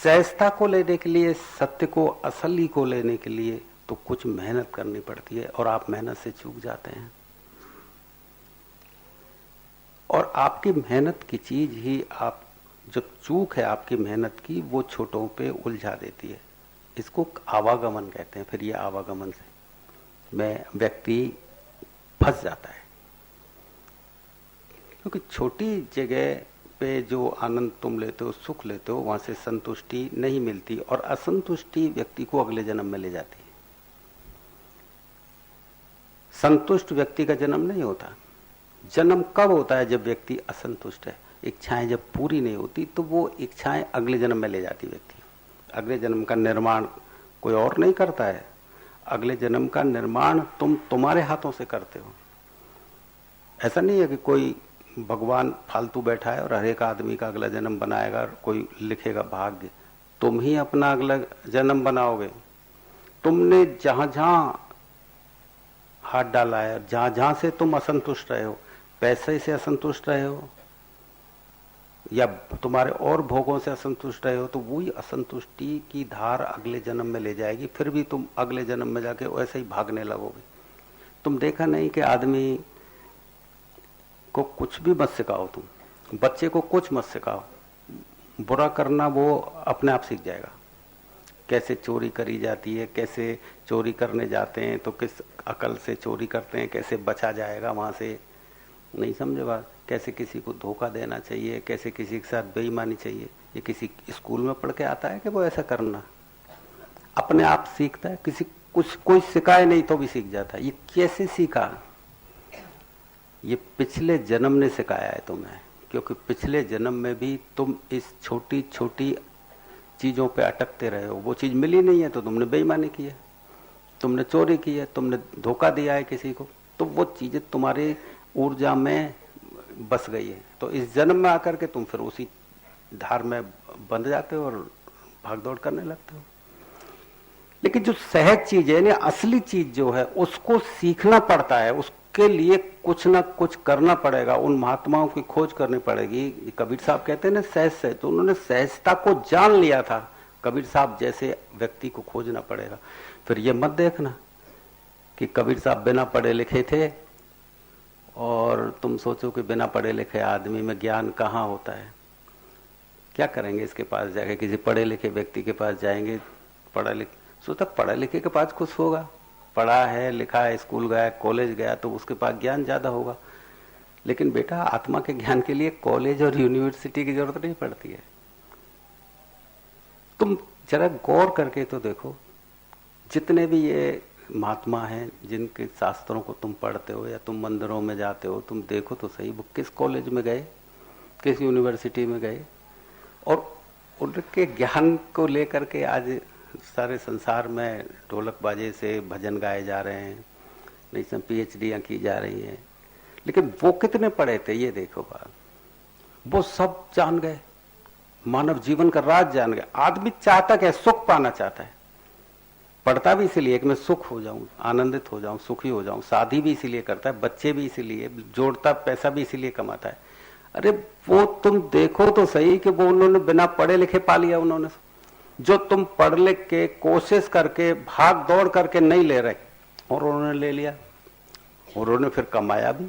सहजता को लेने के लिए, सत्य को, असली को लेने के लिए तो कुछ मेहनत करनी पड़ती है और आप मेहनत से चूक जाते हैं। और आपकी मेहनत की चीज ही आप, जो चूक है आपकी मेहनत की, वो छोटों पे उलझा देती है। इसको आवागमन कहते हैं। फिर ये आवागमन से में व्यक्ति फंस जाता है, क्योंकि छोटी जगह पे जो आनंद तुम लेते हो, सुख लेते हो, वहां से संतुष्टि नहीं मिलती और असंतुष्टि व्यक्ति को अगले जन्म में ले जाती है। संतुष्ट व्यक्ति का जन्म नहीं होता। जन्म कब होता है? जब व्यक्ति असंतुष्ट है। इच्छाएं जब पूरी नहीं होती तो वो इच्छाएं अगले जन्म में ले जाती व्यक्ति। अगले जन्म का निर्माण कोई और नहीं करता है। अगले जन्म का निर्माण तुम्हारे हाथों से करते हो। ऐसा नहीं है कि कोई भगवान फालतू बैठा है और हर एक आदमी का अगला जन्म बनाएगा और कोई लिखेगा भाग्य। तुम ही अपना अगला जन्म बनाओगे। तुमने जहां जहां हाथ डाला है, जहां जहां से तुम असंतुष्ट रहे हो, पैसे से असंतुष्ट रहे हो या तुम्हारे और भोगों से असंतुष्ट रहे हो, तो वही असंतुष्टि की धार अगले जन्म में ले जाएगी। फिर भी तुम अगले जन्म में जाके वैसे ही भागने लगोगे। तुम देखा नहीं कि आदमी को कुछ भी मत सिखाओ, तुम बच्चे को कुछ मत सिखाओ, बुरा करना वो अपने आप सीख जाएगा। कैसे चोरी करी जाती है, कैसे चोरी करने जाते हैं तो किस अकल से चोरी करते हैं, कैसे बचा जाएगा वहां से, नहीं समझे बात। कैसे किसी को धोखा देना चाहिए, कैसे किसी के साथ बेईमानी चाहिए, ये किसी स्कूल में पढ़ के आता है कि वो ऐसा करना? अपने आप सीखता है। किसी कुछ कोई सिखाए नहीं तो भी सीख जाता है। ये कैसे सीखा? ये पिछले जन्म ने सिखाया है तुम्हें, क्योंकि पिछले जन्म में भी तुम इस छोटी छोटी चीजों पे अटकते रहे हो। वो चीज मिली नहीं है तो तुमने बेईमानी की है, तुमने चोरी की है, तुमने धोखा दिया है किसी को, तो वो चीजें तुम्हारी ऊर्जा में बस गई है। तो इस जन्म में आकर के तुम फिर उसी धार में बंध जाते हो और भागदौड़ करने लगते हो। लेकिन जो सहज चीज है ना, असली चीज जो है, उसको सीखना पड़ता है। उसके लिए कुछ ना कुछ करना पड़ेगा। उन महात्माओं की खोज करनी पड़ेगी। कबीर साहब कहते हैं ना सहज से, तो उन्होंने सहजता को जान लिया था। कबीर साहब जैसे व्यक्ति को खोजना पड़ेगा। फिर ये मत देखना कि कबीर साहब बिना पढ़े लिखे थे और तुम सोचो कि बिना पढ़े लिखे आदमी में ज्ञान कहाँ होता है। क्या करेंगे इसके पास जाके? किसी पढ़े लिखे व्यक्ति के पास जाएंगे, पढ़ा लिखे, सोचता पढ़े लिखे के पास कुछ होगा, पढ़ा है, लिखा है, स्कूल गया, कॉलेज गया, तो उसके पास ज्ञान ज्यादा होगा। लेकिन बेटा, आत्मा के ज्ञान के लिए कॉलेज और यूनिवर्सिटी की जरूरत नहीं पड़ती है। तुम जरा गौर करके तो देखो, जितने भी ये महात्मा हैं जिनके शास्त्रों को तुम पढ़ते हो या तुम मंदिरों में जाते हो, तुम देखो तो सही वो किस कॉलेज में गए, किस यूनिवर्सिटी में गए, और उनके ज्ञान को लेकर के आज सारे संसार में ढोलक बाजे से भजन गाए जा रहे हैं, नहीं सब पीएचडियां की जा रही हैं। लेकिन वो कितने पढ़े थे ये देखो बात। वो सब जान गए, मानव जीवन का राज जान गए। आदमी चाहता क्या? सुख पाना चाहता है। पढ़ता भी इसीलिए कि मैं सुख हो जाऊं, आनंदित हो जाऊं, सुखी हो जाऊं। शादी भी इसीलिए करता है, बच्चे भी इसीलिए जोड़ता, पैसा भी इसीलिए कमाता है। अरे वो तुम देखो तो सही कि वो उन्होंने बिना पढ़े लिखे पा लिया। उन्होंने जो तुम पढ़ लिख के कोशिश करके भाग दौड़ करके नहीं ले रहे, और उन्होंने ले लिया। उन्होंने फिर कमाया भी,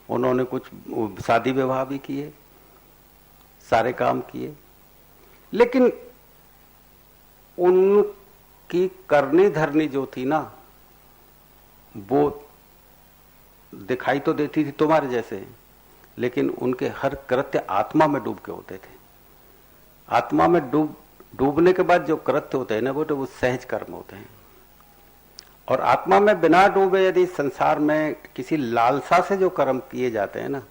उन्होंने कुछ शादी विवाह भी किए, सारे काम किए। लेकिन उनकी करनी धरनी जो थी ना, वो दिखाई तो देती थी तुम्हारे जैसे, लेकिन उनके हर कृत्य आत्मा में डूब के होते थे। आत्मा में डूबने के बाद जो कृत्य होते हैं ना, वो सहज कर्म होते हैं। और आत्मा में बिना डूबे यदि संसार में किसी लालसा से जो कर्म किए जाते हैं ना,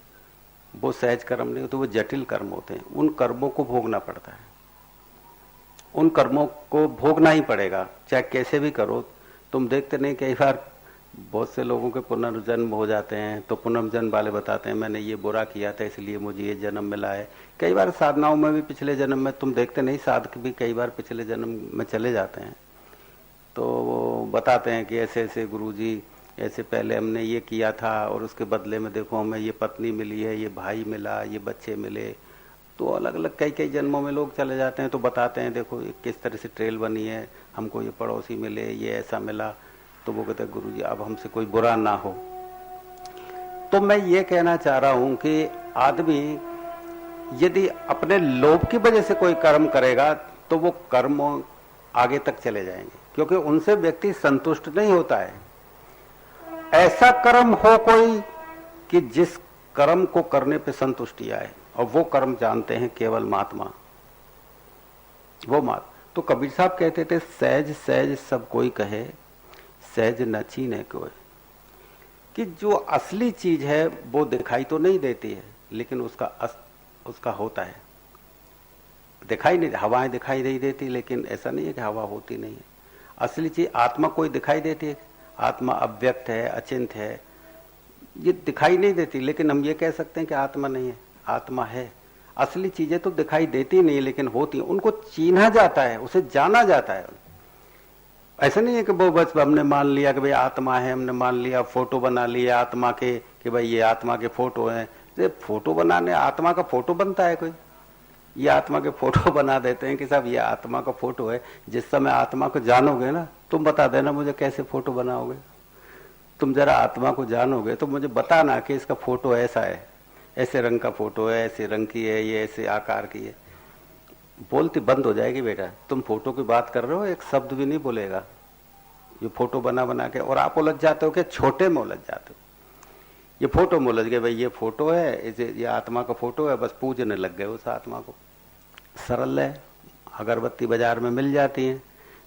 वो सहज कर्म नहीं होते, वो जटिल कर्म होते हैं। उन कर्मों को भोगना पड़ता है, उन कर्मों को भोगना ही पड़ेगा, चाहे कैसे भी करो। तुम देखते नहीं, कई बार बहुत से लोगों के पुनर्जन्म हो जाते हैं, तो पुनर्जन्म वाले बताते हैं मैंने ये बुरा किया था इसलिए मुझे ये जन्म मिला है। कई बार साधनाओं में भी पिछले जन्म में तुम देखते नहीं, साधक भी कई बार पिछले जन्म में चले जाते हैं, तो वो बताते हैं कि ऐसे ऐसे गुरुजी, ऐसे पहले हमने ये किया था और उसके बदले में देखो हमें ये पत्नी मिली है, ये भाई मिला, ये बच्चे मिले, तो अलग अलग कई कई जन्मों में लोग चले जाते हैं, तो बताते हैं देखो ये किस तरह से ट्रेल बनी है, हमको ये पड़ोसी मिले, ये ऐसा मिला। तो वो कहते हैं गुरु जी अब हमसे कोई बुरा ना हो। तो मैं ये कहना चाह रहा हूं कि आदमी यदि अपने लोभ की वजह से कोई कर्म करेगा तो वो कर्म आगे तक चले जाएंगे, क्योंकि उनसे व्यक्ति संतुष्ट नहीं होता है। ऐसा कर्म हो कोई कि जिस कर्म को करने पे संतुष्टि आए, और वो कर्म जानते हैं केवल महात्मा, वो मात। तो कबीर साहब कहते थे सहज सहज सब कोई कहे, सहज न चीने कोई। कि जो असली चीज है वो दिखाई तो नहीं देती है, लेकिन उसका होता है। दिखाई नहीं, हवाएं दिखाई नहीं देती, लेकिन ऐसा नहीं है कि हवा होती नहीं है। असली चीज आत्मा कोई दिखाई देती है, आत्मा अव्यक्त है, अचिंत है, ये दिखाई नहीं देती, लेकिन हम ये कह सकते हैं कि आत्मा नहीं है, आत्मा है। असली चीजें तो दिखाई देती नहीं, लेकिन होती, उनको चीन्हा जाता है, उसे जाना जाता है। ऐसा नहीं है कि वो बस हमने मान लिया कि भाई आत्मा है, हमने मान लिया, फोटो बना लिया आत्मा के कि भाई ये आत्मा के फोटो हैं। ये फोटो बनाने आत्मा का फोटो बनता है कोई? ये आत्मा के फोटो बना देते हैं कि साहब ये आत्मा का फोटो है। जिस समय आत्मा को जानोगे ना, तुम बता देना मुझे कैसे फोटो बनाओगे। तुम जरा आत्मा को जानोगे तो मुझे बताना कि इसका फोटो ऐसा है, ऐसे रंग का फोटो है, ऐसे रंग की है, ये ऐसे आकार की है। बोलती बंद हो जाएगी बेटा, तुम फोटो की बात कर रहे हो, एक शब्द भी नहीं बोलेगा। ये फोटो बना बना के, और आप उलझ जाते हो कि छोटे में उलझ जाते हो। ये फोटो में उलझ गए, भाई ये फोटो है, ये आत्मा का फोटो है, बस पूजने लग गए उस आत्मा को। सरल है, अगरबत्ती बाजार में मिल जाती है,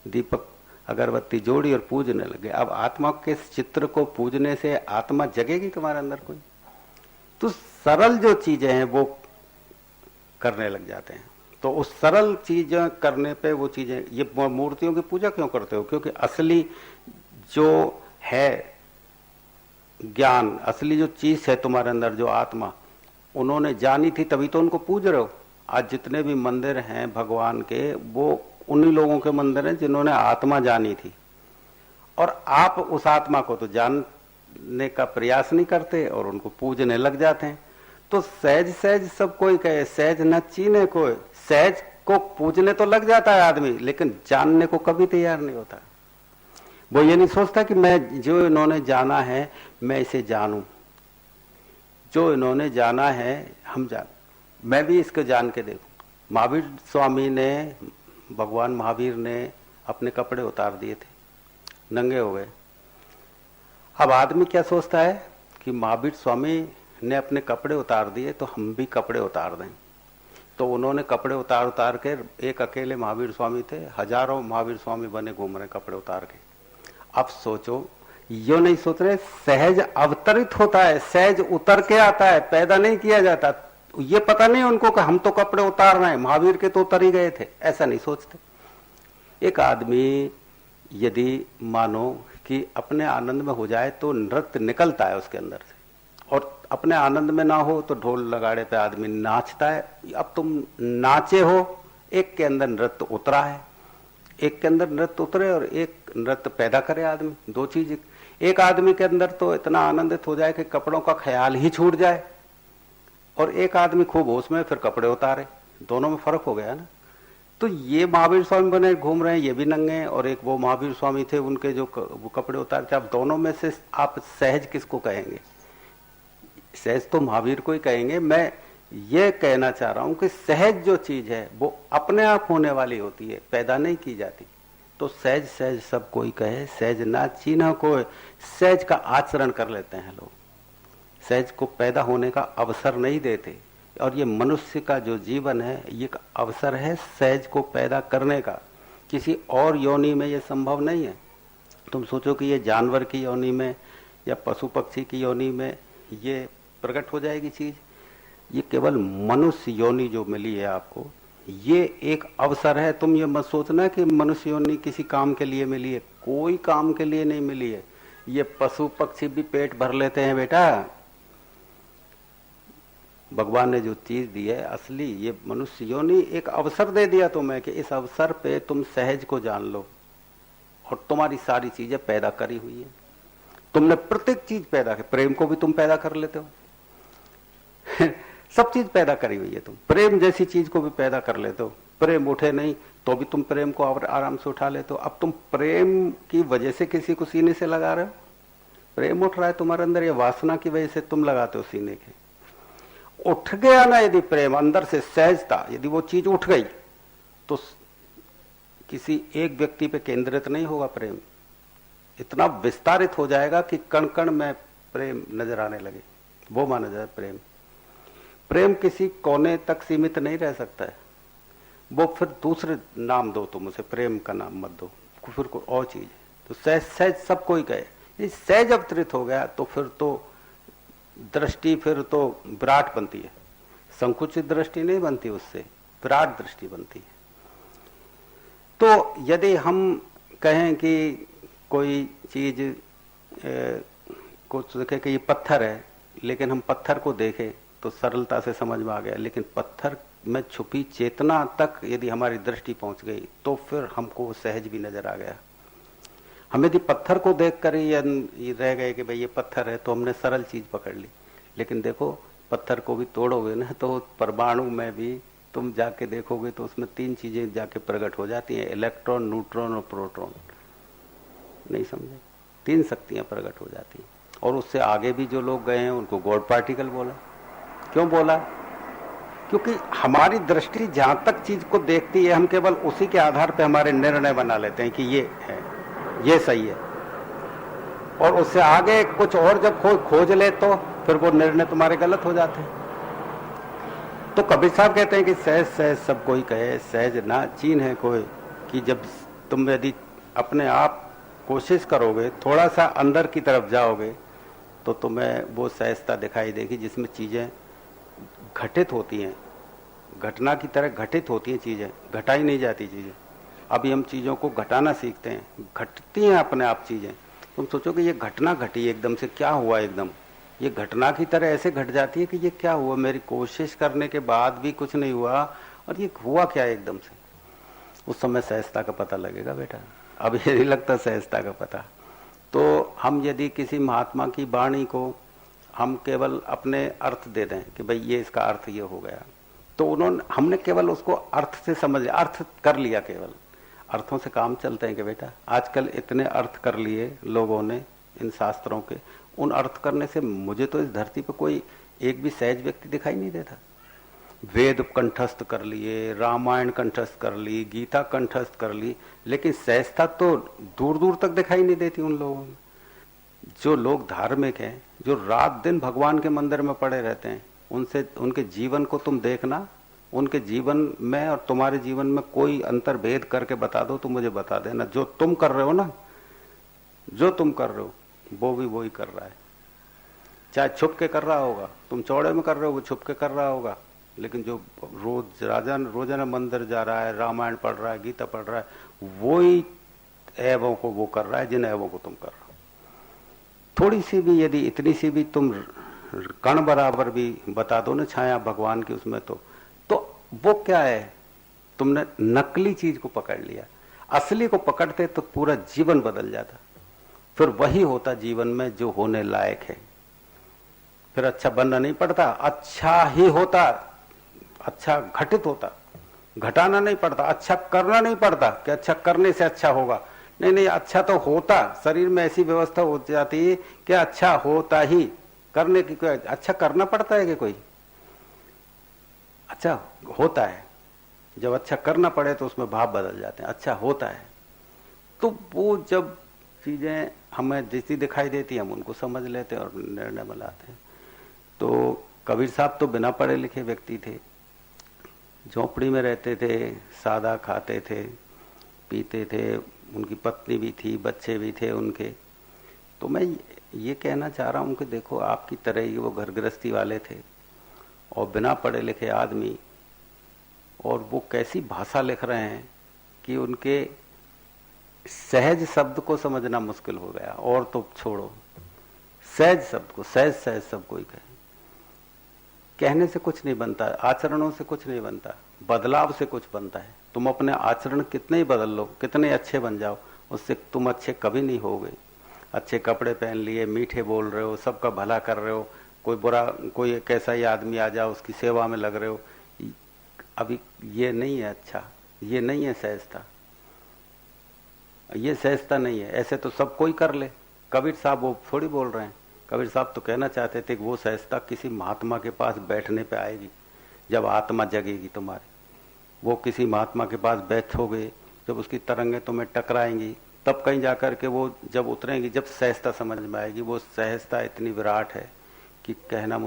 दीपक अगरबत्ती जोड़ी और पूजने लगे। अब आत्मा के चित्र को पूजने से आत्मा जगेगी तुम्हारे अंदर कोई? तो सरल जो चीजें हैं वो करने लग जाते हैं। तो उस सरल चीजें करने पे वो चीजें, ये मूर्तियों की पूजा क्यों करते हो? क्योंकि असली जो है ज्ञान, असली जो चीज है तुम्हारे अंदर, जो आत्मा उन्होंने जानी थी, तभी तो उनको पूज रहे हो। आज जितने भी मंदिर हैं भगवान के, वो उन्हीं लोगों के मंदिर हैं जिन्होंने आत्मा जानी थी। और आप उस आत्मा को तो जानने का प्रयास नहीं करते और उनको पूजने लग जाते हैं। तो सहज सहज सब कोई कहे, सहज न चीने कोई। सहज को पूजने तो लग जाता है आदमी, लेकिन जानने को कभी तैयार नहीं होता। वो ये नहीं सोचता कि मैं जो इन्होंने जाना है मैं इसे जानूं, जो इन्होंने जाना है हम जान, मैं भी इसको जान के देखूं। महावीर स्वामी ने, भगवान महावीर ने अपने कपड़े उतार दिए थे, नंगे हो गए। अब आदमी क्या सोचता है कि महावीर स्वामी ने अपने कपड़े उतार दिए तो हम भी कपड़े उतार दें। तो उन्होंने कपड़े उतार उतार के, एक अकेले महावीर स्वामी थे, हजारों महावीर स्वामी बने घूम रहे कपड़े उतार के। अब सोचो, यो नहीं सोच रहे, सहज अवतरित होता है, सहज उतर के आता है, पैदा नहीं किया जाता। ये पता नहीं उनको कि हम तो कपड़े उतार रहे हैं, महावीर के तो उतर ही गए थे, ऐसा नहीं सोचते। एक आदमी यदि मानो कि अपने आनंद में हो जाए तो नृत्य निकलता है उसके अंदर से, और अपने आनंद में ना हो तो ढोल लगाड़े पे आदमी नाचता है। अब तुम नाचे हो, एक के अंदर नृत्य उतरा है, एक के अंदर नृत्य उतरे और एक नृत्य पैदा करे आदमी, दो चीज। एक आदमी के अंदर तो इतना आनंदित हो जाए कि कपड़ों का ख्याल ही छूट जाए, और एक आदमी खूब होश में फिर कपड़े उतारे, दोनों में फर्क हो गया ना। तो ये महावीर स्वामी बने घूम रहे हैं, ये भी नंगे, और एक वो महावीर स्वामी थे उनके जो वो कपड़े उतारे थे। अब दोनों में से आप सहज किसको कहेंगे? सहज तो महावीर को ही कहेंगे। मैं ये कहना चाह रहा हूं कि सहज जो चीज है वो अपने आप होने वाली होती है, पैदा नहीं की जाती। तो सहज सहज सब कोई कहे, सहज ना चीन्ह कोई। सहज का आचरण कर लेते हैं लोग, सहज को पैदा होने का अवसर नहीं देते। और ये मनुष्य का जो जीवन है ये एक अवसर है सहज को पैदा करने का। किसी और योनि में ये संभव नहीं है। तुम सोचो कि ये जानवर की योनि में या पशु पक्षी की योनि में ये प्रकट हो जाएगी चीज। ये केवल मनुष्य योनि जो मिली है आपको, ये एक अवसर है। तुम ये मत सोचना कि मनुष्य योनि किसी काम के लिए मिली है, कोई काम के लिए नहीं मिली है। ये पशु पक्षी भी पेट भर लेते हैं बेटा। भगवान ने जो चीज दी है असली, ये मनुष्य योनि एक अवसर दे दिया तुम्हें कि इस अवसर पे तुम सहज को जान लो, और तुम्हारी सारी चीजें पैदा करी हुई है। तुमने प्रत्येक चीज पैदा की, प्रेम को भी तुम पैदा कर लेते हो। सब चीज पैदा करी हुई है तुम। प्रेम जैसी चीज को भी पैदा कर लेते हो, प्रेम उठे नहीं तो भी तुम प्रेम को आराम से उठा लेते हो। अब तुम प्रेम की वजह से किसी को सीने से लगा रहे हो, प्रेम उठ रहा है तुम्हारे अंदर, या वासना की वजह से तुम लगाते हो सीने के। उठ गया ना यदि प्रेम अंदर से, सहजता, यदि वो चीज उठ गई तो किसी एक व्यक्ति पे केंद्रित नहीं होगा प्रेम, इतना विस्तारित हो जाएगा कि कण कण में प्रेम नजर आने लगे, वो माना जाए प्रेम। प्रेम किसी कोने तक सीमित नहीं रह सकता है, वो फिर दूसरे नाम दो तुम उसे, प्रेम का नाम मत दो, फिर कोई और चीज है। तो सहज सहज सब कोई कहे, ये सहज अवतरित हो गया तो फिर तो दृष्टि फिर तो विराट बनती है, संकुचित दृष्टि नहीं बनती, उससे विराट दृष्टि बनती है। तो यदि हम कहें कि कोई चीज कुछ देखे कि ये पत्थर है, लेकिन हम पत्थर को देखें तो सरलता से समझ में आ गया, लेकिन पत्थर में छुपी चेतना तक यदि हमारी दृष्टि पहुंच गई तो फिर हमको सहज भी नजर आ गया। हम यदि पत्थर को देख कर ही रह गए कि भाई ये पत्थर है, तो हमने सरल चीज पकड़ ली। लेकिन देखो पत्थर को भी तोड़ोगे ना तो परमाणु में भी तुम जाके देखोगे तो उसमें 3 चीजें जाके प्रकट हो जाती हैं, इलेक्ट्रॉन, न्यूट्रॉन और प्रोटॉन। नहीं समझे, 3 शक्तियां प्रकट हो जाती हैं। और उससे आगे भी जो लोग गए हैं उनको गॉड पार्टिकल बोला। क्यों बोला? क्योंकि हमारी दृष्टि जहां तक चीज को देखती है, हम केवल उसी के आधार पर हमारे निर्णय बना लेते हैं कि ये है, ये सही है, और उससे आगे कुछ और जब खोज ले तो फिर वो निर्णय तुम्हारे गलत हो जाते हैं। तो कबीर साहब कहते हैं कि सहज सहज सब कोई कहे, सहज ना चीन है कोई, कि जब तुम यदि अपने आप कोशिश करोगे, थोड़ा सा अंदर की तरफ जाओगे, तो तुम्हें वो सहजता दिखाई देगी जिसमें चीजें घटित होती हैं, घटना की तरह घटित होती हैं चीजें, घटाई नहीं जाती चीजें। अभी हम चीजों को घटाना सीखते हैं, घटती हैं अपने आप चीजें। तुम सोचो कि ये घटना घटी एकदम से, क्या हुआ एकदम, ये घटना की तरह ऐसे घट जाती है कि ये क्या हुआ, मेरी कोशिश करने के बाद भी कुछ नहीं हुआ, और ये हुआ क्या एकदम से। उस समय सहजता का पता लगेगा बेटा। अब ये नहीं लगता सहजता का पता। तो हम यदि किसी महात्मा की वाणी को हम केवल अपने अर्थ दे दें कि भाई ये इसका अर्थ ये हो गया, तो हमने केवल उसको अर्थ से समझ लिया, अर्थ कर लिया, केवल अर्थों से काम चलते हैं कि बेटा। आजकल इतने अर्थ कर लिए लोगों ने इन शास्त्रों के, उन अर्थ करने से मुझे तो इस धरती पर कोई एक भी सहज व्यक्ति दिखाई नहीं देता। वेद कंठस्थ कर लिए, रामायण कंठस्थ कर ली, गीता कंठस्थ कर ली, लेकिन सहजता तो दूर दूर तक दिखाई नहीं देती उन लोगों में। जो लोग धार्मिक हैं, जो रात दिन भगवान के मंदिर में पड़े रहते हैं, उनसे उनके जीवन को तुम देखना, उनके जीवन में और तुम्हारे जीवन में कोई अंतर भेद करके बता दो तो मुझे बता देना। जो तुम कर रहे हो ना, जो तुम कर रहे हो वो भी वही कर रहा है। चाहे छुप के कर रहा होगा, तुम चौड़े में कर रहे हो, वो छुप के कर रहा होगा, लेकिन जो रोजाना मंदिर जा रहा है, रामायण पढ़ रहा है, गीता पढ़ रहा है, वही ऐबों को वो कर रहा है जिन ऐबों को तुम कर रहे हो। थोड़ी सी भी यदि इतनी सी भी तुम कण बराबर भी बता दो ना छाया भगवान की उसमें, तो वो क्या है, तुमने नकली चीज को पकड़ लिया। असली को पकड़ते तो पूरा जीवन बदल जाता, फिर वही होता जीवन में जो होने लायक है। फिर अच्छा बनना नहीं पड़ता, अच्छा ही होता, अच्छा घटित होता, घटाना नहीं पड़ता, अच्छा करना नहीं पड़ता कि अच्छा करने से अच्छा होगा, नहीं नहीं, अच्छा तो होता। शरीर में ऐसी व्यवस्था हो जाती है कि अच्छा होता ही, करने की कोई अच्छा करना पड़ता है कि कोई अच्छा होता है। जब अच्छा करना पड़े तो उसमें भाव बदल जाते हैं, अच्छा होता है। तो वो जब चीजें हमें जैसी दिखाई देती है हम उनको समझ लेते हैं और निर्णय बनाते हैं। तो कबीर साहब तो बिना पढ़े लिखे व्यक्ति थे, झोपड़ी में रहते थे, सादा खाते थे, पीते थे, उनकी पत्नी भी थी, बच्चे भी थे उनके। तो मैं ये कहना चाह रहा हूँ कि देखो आपकी तरह ही वो घर गृहस्थी वाले थे और बिना पढ़े लिखे आदमी, और वो कैसी भाषा लिख रहे हैं कि उनके सहज शब्द को समझना मुश्किल हो गया। और तो छोड़ो, सहज शब्द को सहज सहज सब कोई कहे, कहने से कुछ नहीं बनता, आचरणों से कुछ नहीं बनता, बदलाव से कुछ बनता है। तुम अपने आचरण कितने ही बदल लो, कितने अच्छे बन जाओ, उससे तुम अच्छे कभी नहीं होगे। अच्छे कपड़े पहन लिए, मीठे बोल रहे हो, सबका भला कर रहे हो, कोई बुरा, कोई एक ऐसा ही आदमी आ जाओ, उसकी सेवा में लग रहे हो, अभी ये नहीं है अच्छा, ये नहीं है सहजता, ये सहजता नहीं है। ऐसे तो सब कोई कर ले। कबीर साहब वो थोड़ी बोल रहे हैं, कबीर साहब तो कहना चाहते थे कि वो सहजता किसी महात्मा के पास बैठने पे आएगी, जब आत्मा जगेगी तुम्हारी। वो किसी महात्मा के पास बैठोगे, जब उसकी तरंगें तुम्हें टकराएंगी, तब कहीं जाकर के वो जब उतरेंगी, जब सहजता समझ में आएगी। वो सहजता इतनी विराट है कि कहना